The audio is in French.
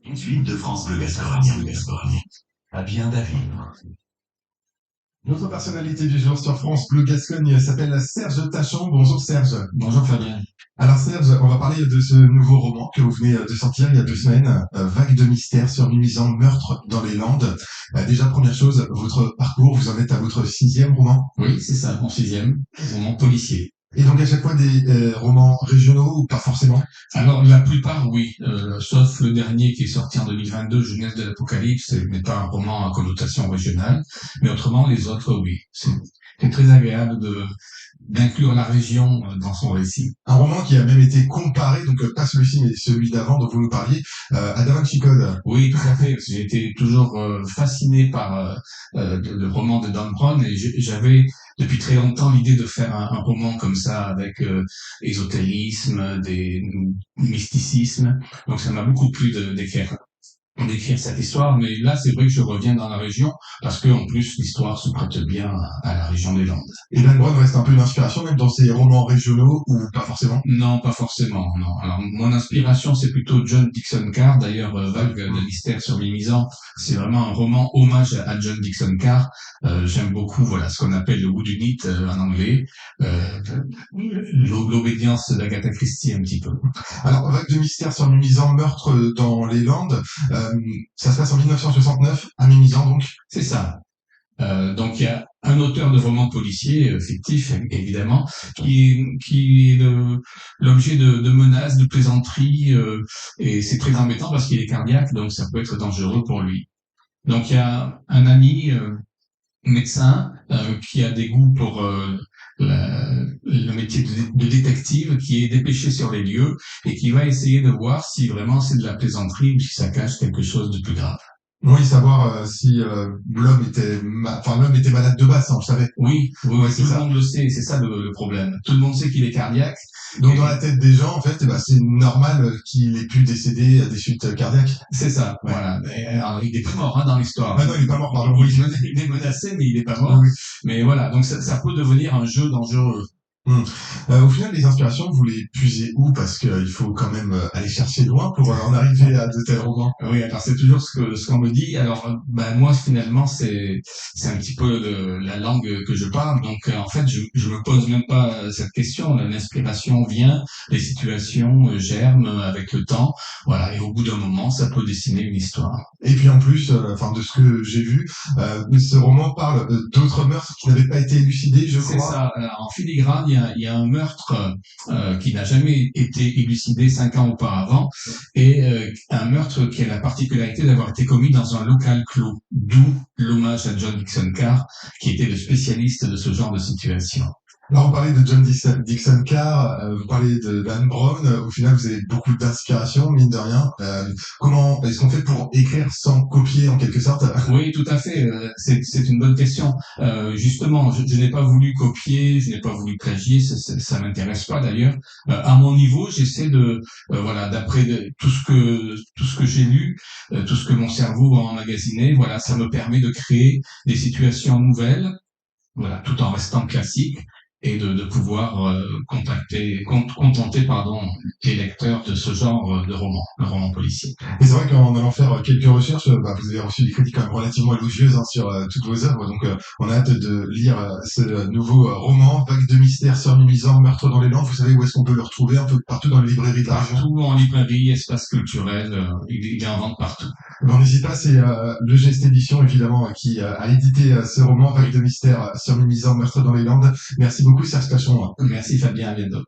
Une suite de France Bleu Gascogne. À bien David. Notre personnalité du jour sur France Bleu Gascogne s'appelle Serge Tachon. Bonjour Serge. Bonjour Fabien. Alors Serge, on va parler de ce nouveau roman que vous venez de sortir il y a 2 semaines, Vague de mystère sur Mimizan, meurtre dans les Landes. Déjà première chose, votre parcours, vous en êtes à votre 6e roman. Oui, c'est ça, mon 6e roman policier. Et donc à chaque fois des romans régionaux ou pas forcément? Alors la plupart, oui, sauf le dernier qui est sorti en 2022, Jeunesse de l'Apocalypse, ce n'est pas un roman à connotation régionale, mais autrement les autres, oui. C'est très agréable d'inclure la région dans son récit. Un roman qui a même été comparé, donc pas celui-ci mais celui d'avant dont vous nous parliez, à Da Vinci Code. Oui, tout à fait. Parce que j'ai été toujours fasciné par le roman de Dan Brown et j'avais depuis très longtemps l'idée de faire un roman comme ça avec ésotérisme, des mysticisme. Donc ça m'a beaucoup plu d'écrire cette histoire, mais là c'est vrai que je reviens dans la région parce que en plus l'histoire se prête bien à la région des Landes. Et Dan Brown reste un peu une inspiration même dans ses romans régionaux ou pas forcément? Non, pas forcément, non. Alors mon inspiration c'est plutôt John Dixon Carr. D'ailleurs, Vague de mystère sur Mimizan, c'est vraiment un roman hommage à John Dixon Carr. J'aime beaucoup, voilà, ce qu'on appelle le whodunit en anglais, l'obédience d'Agatha Christie un petit peu. Alors, Vague de mystère sur Mimizan, meurtre dans les Landes, ça se passe en 1969, à Mimizan donc. C'est ça. Donc il y a un auteur de romans policiers fictif évidemment qui est l'objet de menaces, de plaisanteries et c'est très embêtant parce qu'il est cardiaque donc ça peut être dangereux pour lui. Donc il y a un ami médecin qui a des goûts pour le métier de détective qui est dépêché sur les lieux et qui va essayer de voir si vraiment c'est de la plaisanterie ou si ça cache quelque chose de plus grave. Oui, savoir si l'homme était, l'homme était malade de base, ça, on le savait. Oui, Ouais, tout c'est le ça. monde le sait, c'est ça le problème. Tout le monde sait qu'il est cardiaque. Donc, dans la tête des gens, en fait, c'est normal qu'il ait pu décéder des suites cardiaques. C'est ça, Ouais. voilà. Mais, alors, il est pas mort dans l'histoire. Ah non, il est pas mort, pardon. Oui, il est menacé, mais il est pas mort. Oui, oui. Mais voilà, donc ça peut devenir un jeu dangereux. Au final, les inspirations, vous les puisez où? Parce qu'il faut quand même aller chercher loin pour en arriver à de tels romans. Oui, alors c'est toujours ce qu'on me dit. Alors, moi finalement c'est un petit peu la langue que je parle. Donc en fait, je me pose même pas cette question. L'inspiration vient, les situations germent avec le temps. Voilà, et au bout d'un moment, ça peut dessiner une histoire. Et puis en plus, de ce que j'ai vu, ce roman parle d'autres meurtres qui n'avaient pas été élucidés, je C'est crois. ça. En filigrane, il y a un meurtre qui n'a jamais été élucidé 5 ans auparavant et un meurtre qui a la particularité d'avoir été commis dans un local clos, d'où l'hommage à John Dixon Carr, qui était le spécialiste de ce genre de situation. Alors, on parlait de John Dixon Carr, vous parlez de Dan Brown. Au final, vous avez beaucoup d'inspiration, mine de rien. Comment est-ce qu'on fait pour écrire sans copier, en quelque sorte? Oui, tout à fait. C'est une bonne question. Justement, je n'ai pas voulu copier, je n'ai pas voulu plagier, ça m'intéresse pas d'ailleurs. À mon niveau, j'essaie voilà, d'après tout ce que j'ai lu, tout ce que mon cerveau a emmagasiné, voilà, ça me permet de créer des situations nouvelles, voilà, tout en restant classique et de pouvoir contenter pardon les lecteurs de ce genre de roman, un roman policier. Et c'est vrai qu'en allant faire quelques recherches, vous avez reçu des critiques quand même relativement élogieuses sur toutes vos œuvres. Donc, on a hâte de lire ce nouveau roman, Vague de mystère sur Mimizan, meurtre dans les Landes. Vous savez où est-ce qu'on peut le retrouver? Un peu partout dans les librairies de la région. Partout en librairie, espace culturel, il est en vente partout. On n'hésite pas, c'est Le Geste Édition, évidemment, qui a édité ce roman, Vague de mystère sur Mimizan, meurtre dans les Landes. Merci beaucoup, Serge Tachon. Merci Fabien, à bientôt.